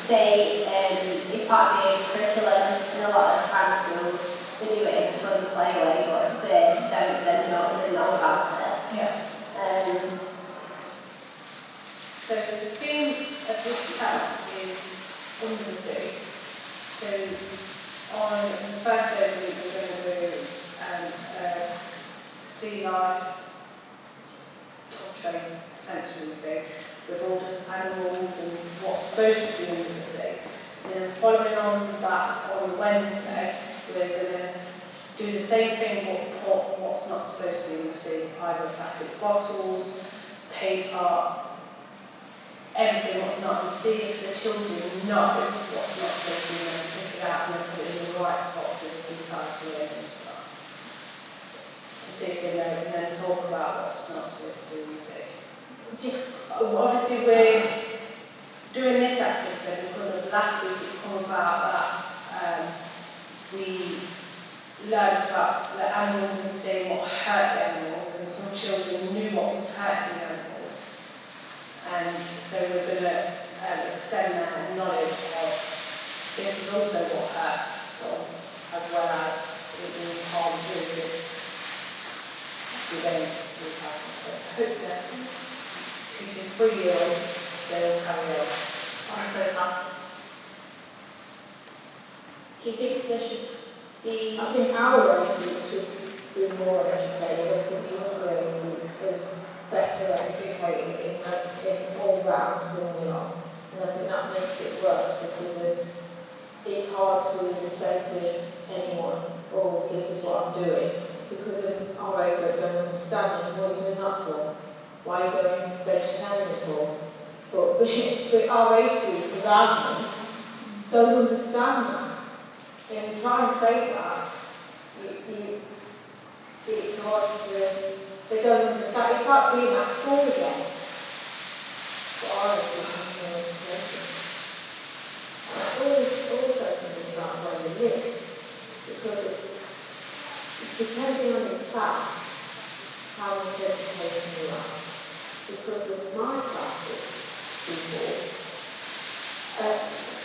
it's part of the curriculum in a lot of primary schools. They do it in a fun play way, but they don't really know about it. Yeah. So the theme of this camp is under the sea. So on the first day of the week we're going to do sea life train sensory thing with all just animals and what's supposed to be under the sea. And then following on that on Wednesday we're going to do the same thing but put what's not supposed to be in the sea, either plastic bottles, paper, everything what's not, and see if the children know what's not supposed to be in there, pick it out and then put it in the right boxes inside the lid and stuff. To see if they know and then talk about what's not supposed to be in the sea. Obviously we're doing this activity because of last week it come about that we learned about the animals in the sea, what hurt the animals, and some children knew what was hurting the animals. And so we're going to extend that knowledge of this is also what hurts them, as well as it being harm is if we don't recycle. So I hope that teaching 3-year-olds, they will carry on. Do you think there should be... I think our age group should be more educated. I think the younger age group is better educated in all rounds than we are. And I think that makes it worse because it's hard to even say to anyone, oh, this is what I'm doing. Because of our age group don't understand what are you doing that for? Why are you going vegetarian for? But our age group around me don't understand that. And try and say that, it's hard to, they don't understand. It's like being at school again. But I don't think also can be about where they live. Because depending on your class, how much education you have. Because of my classes before,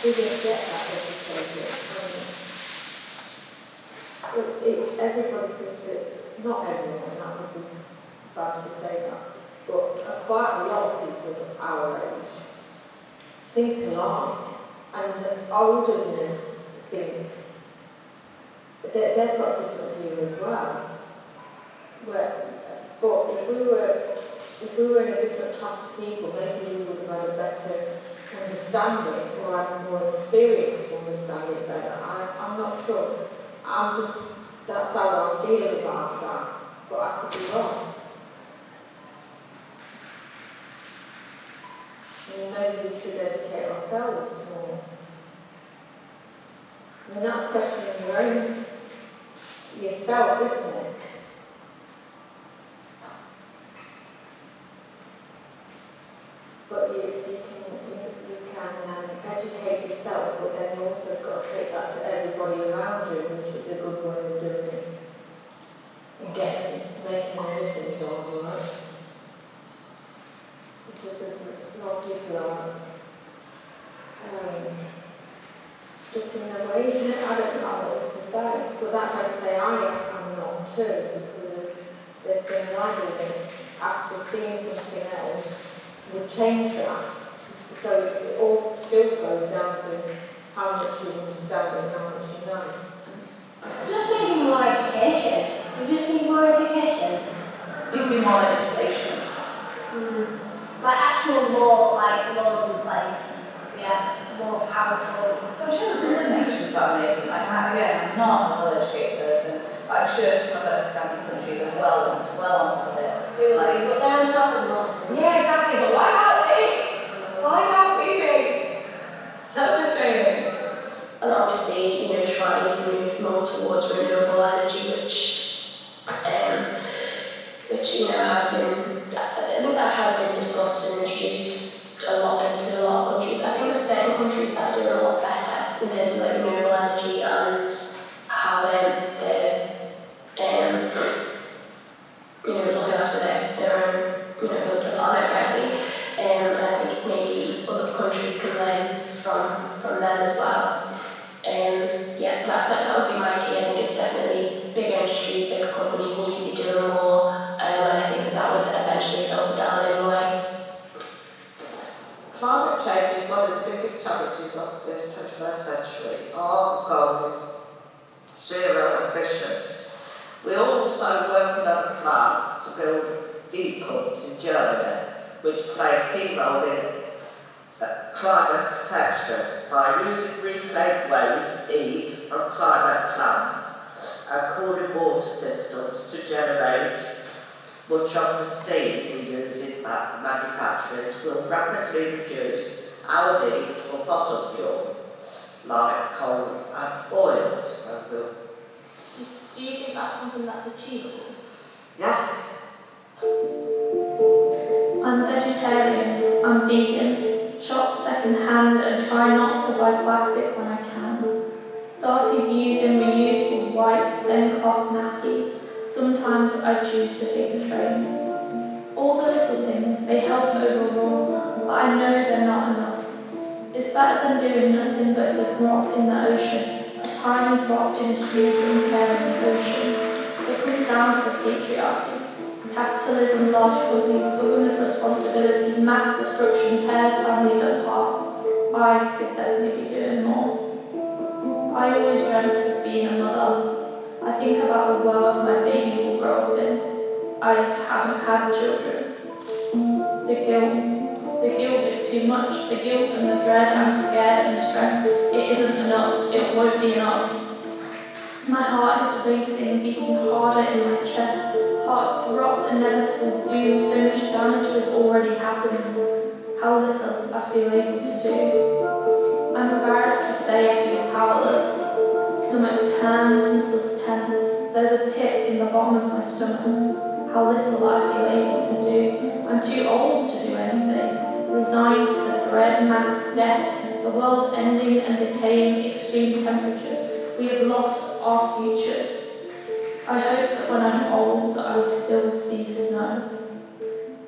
didn't get that education. Everybody seems to, not everyone, that would be bad to say that, but quite a lot of people our age think alike, and the older than us think they've got a different view as well. But if we were in a different class of people, maybe we would have had a better understanding or had more experience to understand it better. I'm not sure. That's how I feel about that, but I could be wrong. Maybe we should educate ourselves more. I mean, that's questioning your own, yourself, isn't it? But you can educate yourself, but then you also got to take that to everybody around you, which is a good way of doing it. And making them listen to all right. Because a lot of people are stuck in their ways. I don't know what else to say. But that don't say I am not too, because there's things I do that after seeing something else would change that. So it all still goes down to how much you understand and how much you know. Just needing more education. We just need more education. Needs to be more legislation. Like actual laws in place. Yeah, more powerful. So I'm sure there's other nations that are making, like, again, I'm not a well-educated person, but I'm sure some of the Scandinavian countries are well on top of it. But they're on top of most things. Yeah, exactly, but why can't we? Why can't we be? So frustrating. And obviously, trying to move more towards renewable energy, which has been, I think that has been discussed and introduced a lot into a lot of countries. I think there's certain countries that are doing a lot better in terms of renewable energy and how they're looking after their own, the planet really. And I think maybe other countries can learn from from them as well. Yes, that would be my idea. I think it's definitely bigger industries, bigger companies need to be doing more, and I think that would eventually filter down anyway. Climate change is one of the biggest challenges of the 21st century. Our goal is zero emissions. We're also working on a plan to build heat pumps in Germany, which play a key role in climate protection by using reclaimed waste heat from climate plants and cooling water systems to generate much of the steam we use in manufacturing will rapidly reduce our need for fossil fuel like coal and oil. So Do you think that's something that's achievable? yeah. I'm vegetarian, I'm vegan, shop second hand and try not to buy plastic when I can. Started using reusable wipes, then cloth nappies. Sometimes I choose to take the train. All the little things, they help overall, but I know they're not enough. It's better than doing nothing but a drop in the ocean, a tiny drop in a huge uncaring ocean. It comes down to the patriarchy. Capitalism, large companies, government responsibility, mass destruction tears families apart. I could definitely be doing more. I always dreamt of being a mother. I think about the world my baby will grow up in. I haven't had children. The guilt is too much. The guilt and the dread, I'm scared and stressed. It isn't enough. It won't be enough. My heart is racing, beating harder in my chest. Heart throbs, inevitable doom. So much damage has already happened. How little I feel able to do. I'm embarrassed to say I feel powerless. Stomach turns, muscles tense. There's a pit in the bottom of my stomach. How little I feel able to do. I'm too old to do anything. Resigned to the dread mass death, the world ending and decaying, extreme temperatures. We have lost our futures. I hope that when I'm old, I will still see snow.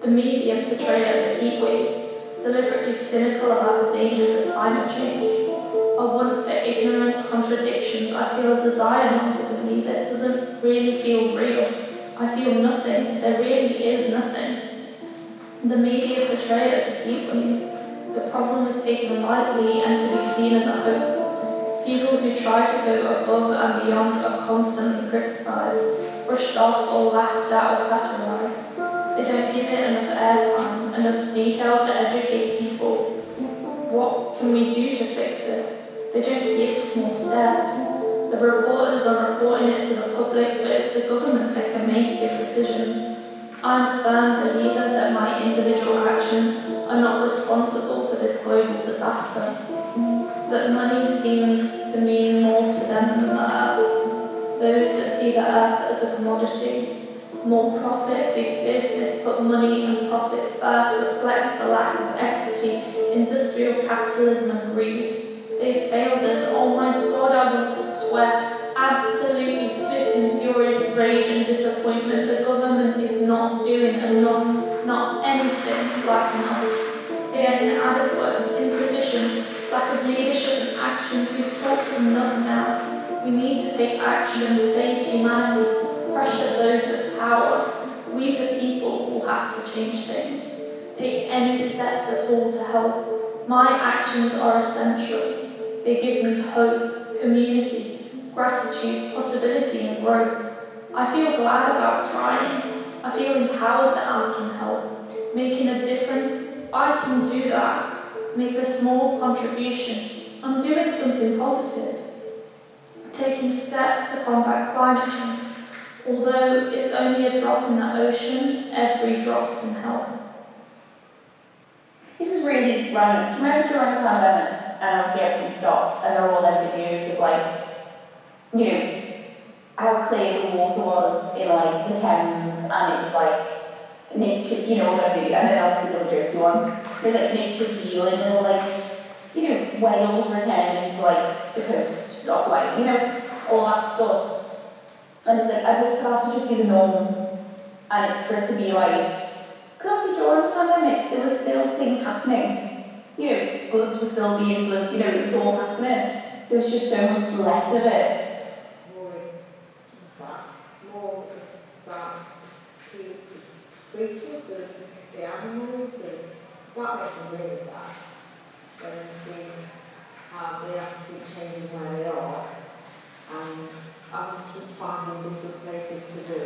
The media portray it as a heat wave, deliberately cynical about the dangers of climate change. A want for ignorance, contradictions. I feel a desire not to believe it. It doesn't really feel real. I feel nothing. There really is nothing. The media portray it as a heat wave. The problem is taken lightly and to be seen as a hoax. People who try to go above and beyond are constantly criticised, brushed off or laughed at or satirised. They don't give it enough airtime, enough detail to educate people. What can we do to fix it? They don't give small steps. The reporters are reporting it to the public, but it's the government that can make big decisions. I'm a firm believer that my individual actions are not responsible for this global disaster. That money seems to mean more to them than the earth. Those that see the earth as a commodity. More profit, big business, put money and profit first, reflects the lack of equity, industrial capitalism and greed. They failed us. Oh my God, I want to swear. Absolutely flipping furious rage and disappointment. The government is not doing enough, not anything like enough. They are inadequate, insufficient, lack of leadership and action. We've talked enough now. We need to take action, save humanity, pressure those with power. We the people will have to change things. Take any steps at all to help. My actions are essential. They give me hope, community, gratitude, possibility and growth. I feel glad about trying. I feel empowered that I can help. Making a difference, I can do that. Make a small contribution. I'm doing something positive. Taking steps to combat climate change. Although it's only a drop in the ocean, every drop can help. This is really random. Do you remember during the pandemic and obviously everything stopped and there were all them videos of like, you know, how clear the water was in like the Thames and it was like nature, you know, all them videos, and then obviously the jokey one. There's like nature healing and all like, you know, whales returning to like the coast of like, you know, all that stuff. And it's like, I'd hope for that to just be the norm and for it to be like, because obviously during the pandemic there were still things happening goods were still being delivered, it was all happening. There was just so much less of it. What's that? More about the creatures, the animals, that makes me really sad. When I see how they have to keep changing where they are and having to keep finding different places to do.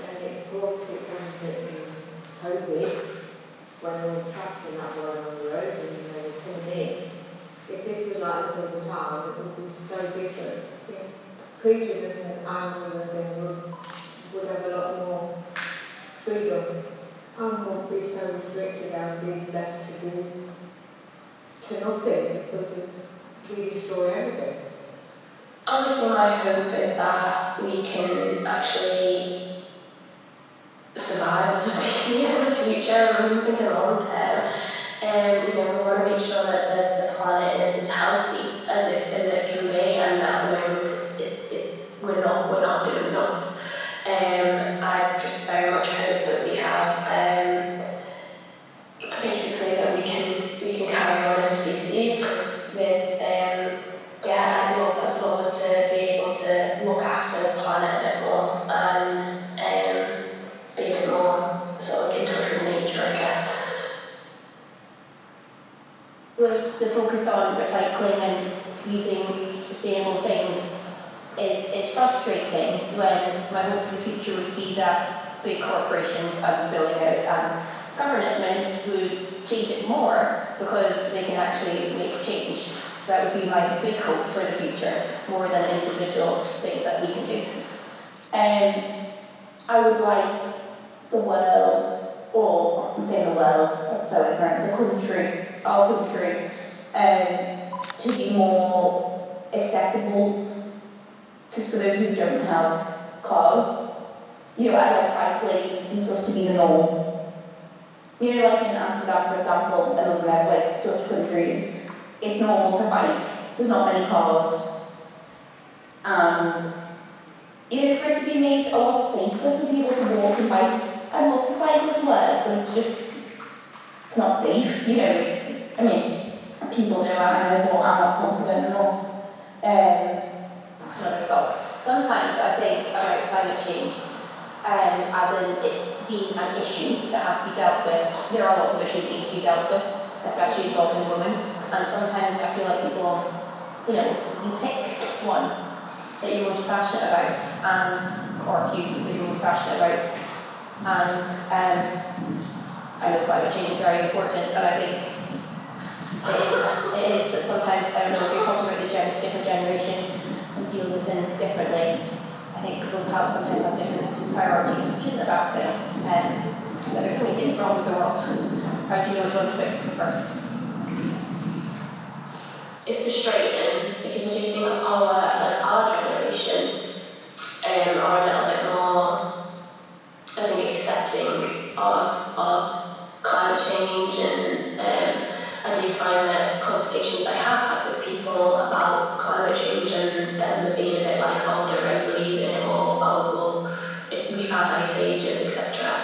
And it brought it in COVID, when I was trapped in that world on the road and they were coming in. If this was like this all the time, it would be so different. I think creatures and animals and things would have a lot more freedom and won't be so restricted and be left to do to nothing because we destroy everything. Honestly, my hope is that we can actually survive as a species in the future. I'm thinking long term. We want to make sure that the planet is as healthy as it can be, and at the moment we're not doing enough. I just very much hope that we have basically that we can carry on as species with I'd love us to be able to look after the planet a bit more and be a bit more sort of in touch with nature, I guess. The focus on recycling and using sustainable things is frustrating when my hope for the future would be that big corporations and billionaires and governments would change it more because they can actually make change. That would be my big hope for the future, more than individual things that we can do. I would like the world, or I'm saying the world, that's so ignorant, the country, our country, to be more accessible for those who don't have cars. I'd like bike lanes and stuff to be the norm. Like in Amsterdam, for example, and other like Dutch countries, it's normal to bike. There's not many cars. And for it to be made a lot safer for people to walk and bike. I'd love to cycle to work, but it's not safe. People do it, I know, but I'm not confident enough. Another thought. Sometimes I think about climate change as in it's being an issue that has to be dealt with. There are lots of issues that need to be dealt with, especially involving women. And sometimes I feel like people, you pick one that you're most passionate about, or a few that you're most passionate about. And I know climate change is very important, and I think it is, but sometimes, I don't know, if you're talking about the different generations and deal with things differently, I think people sometimes have different priorities, which isn't a bad thing. There's so many things wrong with the world. How do you know which one to fix first? It's frustrating because I do think our generation are a little bit more, I think, accepting of climate change, and I do find that conversations I have had with people about climate change and them being a bit like, oh, don't really believe in it, or oh, well, we've had ice ages, etc.